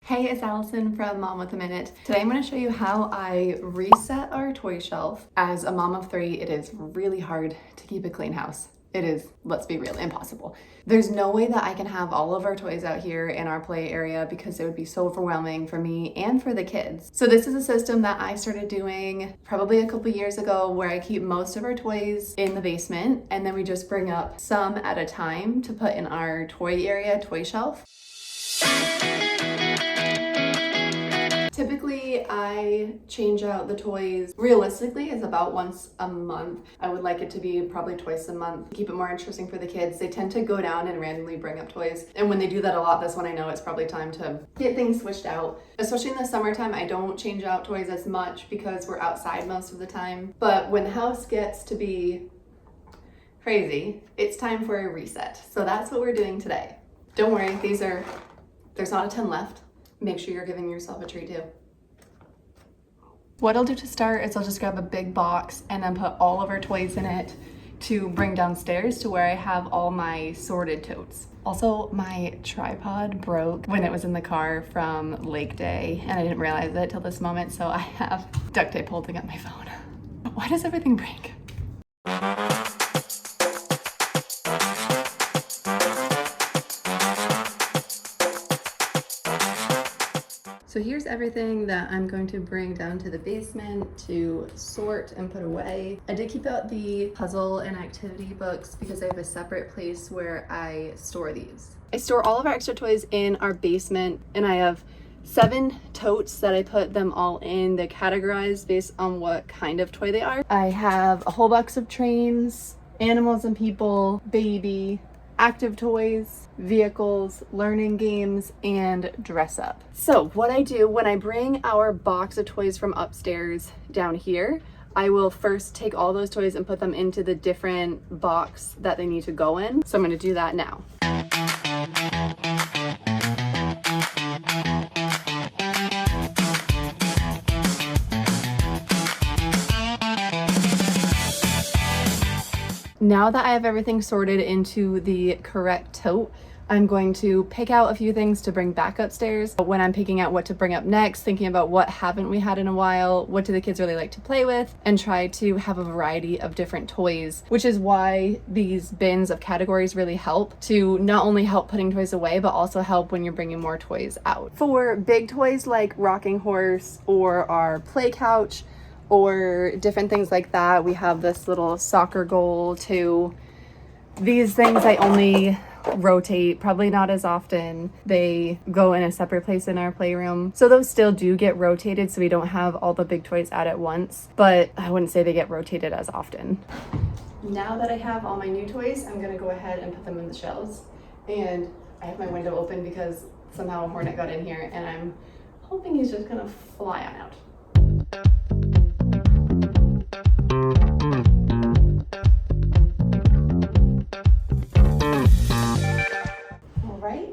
Hey, it's Allison from Mom with a Minute. Today I'm going to show you how I reset our toy shelf. As a mom of three, it is really hard to keep a clean house. It is, let's be real, impossible. There's no way that I can have all of our toys out here in our play area because it would be so overwhelming for me and for the kids. So this is a system that I started doing probably a couple years ago where I keep most of our toys in the basement and then we just bring up some at a time to put in our toy area, toy shelf. Typically, I change out the toys. Realistically, it's about once a month. I would like it to be probably twice a month. Keep it more interesting for the kids. They tend to go down and randomly bring up toys. And when they do that a lot, that's when I know it's probably time to get things switched out. Especially in the summertime, I don't change out toys as much because we're outside most of the time. But when the house gets to be crazy, it's time for a reset. So that's what we're doing today. Don't worry, there's not a ton left. Make sure you're giving yourself a treat too. What I'll do to start is I'll just grab a big box and then put all of our toys in it to bring downstairs to where I have all my sorted totes. Also, my tripod broke when it was in the car from Lake Day and I didn't realize it till this moment, so I have duct tape holding up my phone. Why does everything break? So here's everything that I'm going to bring down to the basement to sort and put away. I did keep out the puzzle and activity books because I have a separate place where I store these. I store all of our extra toys in our basement and I have 7 totes that I put them all in. They're categorized based on what kind of toy they are. I have a whole box of trains, animals and people, baby, active toys, vehicles, learning games, and dress up. So what I do when I bring our box of toys from upstairs down here, I will first take all those toys and put them into the different box that they need to go in. So I'm going to do that now. Now that I have everything sorted into the correct tote, I'm going to pick out a few things to bring back upstairs. When I'm picking out what to bring up next, thinking about what haven't we had in a while, what do the kids really like to play with, and try to have a variety of different toys, which is why these bins of categories really help to not only help putting toys away, but also help when you're bringing more toys out. For big toys like rocking horse or our play couch, or different things like that. We have this little soccer goal too. These things I only rotate, probably not as often. They go in a separate place in our playroom. So those still do get rotated so we don't have all the big toys out at once, but I wouldn't say they get rotated as often. Now that I have all my new toys, I'm gonna go ahead and put them in the shelves. And I have my window open because somehow a hornet got in here and I'm hoping he's just gonna fly on out.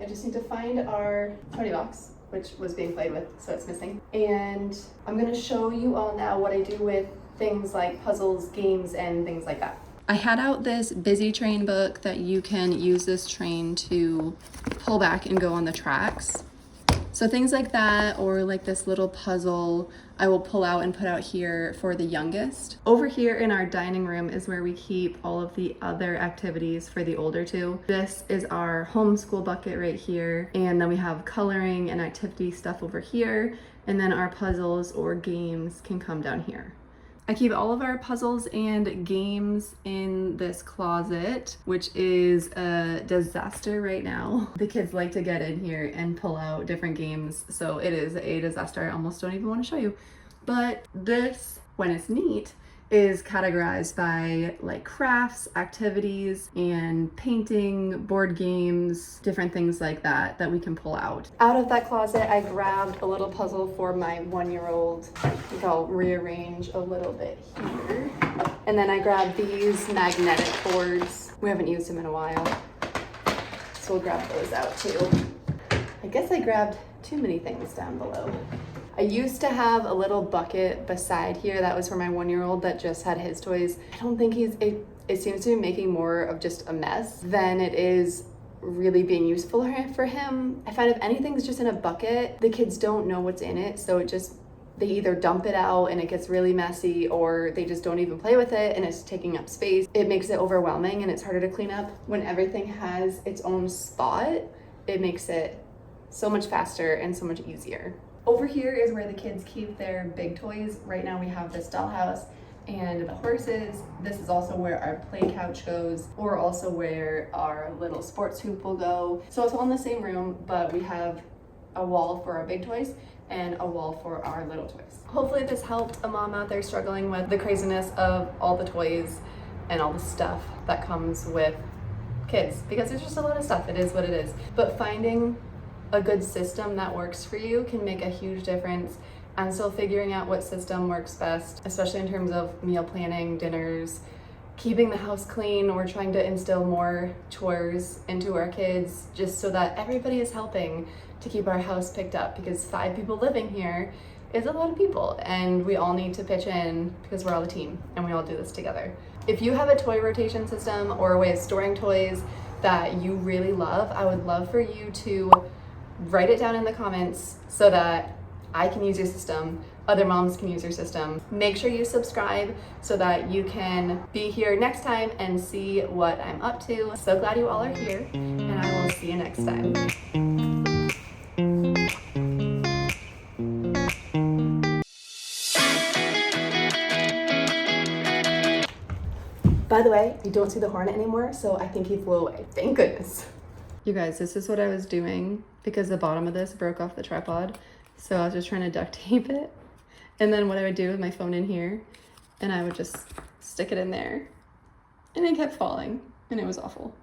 I just need to find our toy box, which was being played with, so it's missing. And I'm gonna show you all now what I do with things like puzzles, games, and things like that. I had out this busy train book that you can use this train to pull back and go on the tracks. So things like that, or like this little puzzle, I will pull out and put out here for the youngest. Over here in our dining room is where we keep all of the other activities for the older two. This is our homeschool bucket right here. And then we have coloring and activity stuff over here. And then our puzzles or games can come down here. I keep all of our puzzles and games in this closet, which is a disaster right now. The kids like to get in here and pull out different games, so it is a disaster. I almost don't even want to show you. But this, when it's neat, is categorized by like crafts, activities, and painting, board games, different things like that that we can pull out. Out of that closet, I grabbed a little puzzle for my 1-year-old. I think I'll rearrange a little bit here. And then I grabbed these magnetic boards. We haven't used them in a while, so we'll grab those out too. I guess I grabbed too many things down below. I used to have a little bucket beside here that was for my 1-year-old that just had his toys. I don't think it seems to be making more of just a mess than it is really being useful for him. I find if anything's just in a bucket, the kids don't know what's in it, so they either dump it out and it gets really messy, or they just don't even play with it and it's taking up space. It makes it overwhelming and it's harder to clean up. When everything has its own spot, it makes it so much faster and so much easier. Over here is where the kids keep their big toys. Right now we have this dollhouse and the horses. This is also where our play couch goes, or also where our little sports hoop will go. So it's all in the same room, but we have a wall for our big toys and a wall for our little toys. Hopefully this helped a mom out there struggling with the craziness of all the toys and all the stuff that comes with kids, because there's just a lot of stuff. It is what it is. But finding a good system that works for you can make a huge difference. I'm still figuring out what system works best, especially in terms of meal planning, dinners, keeping the house clean. We're trying to instill more chores into our kids just so that everybody is helping to keep our house picked up, because 5 people living here is a lot of people and we all need to pitch in because we're all a team and we all do this together. If you have a toy rotation system or a way of storing toys that you really love, I would love for you to write it down in the comments so that I can use your system, other moms can use your system. Make sure you subscribe so that you can be here next time and see what I'm up to. So glad you all are here, and I will see you next time. By the way, you don't see the hornet anymore, so I think he flew away. Thank goodness. You guys, this is what I was doing because the bottom of this broke off the tripod. So I was just trying to duct tape it. And then what I would do with my phone in here, and I would just stick it in there. And it kept falling, and it was awful.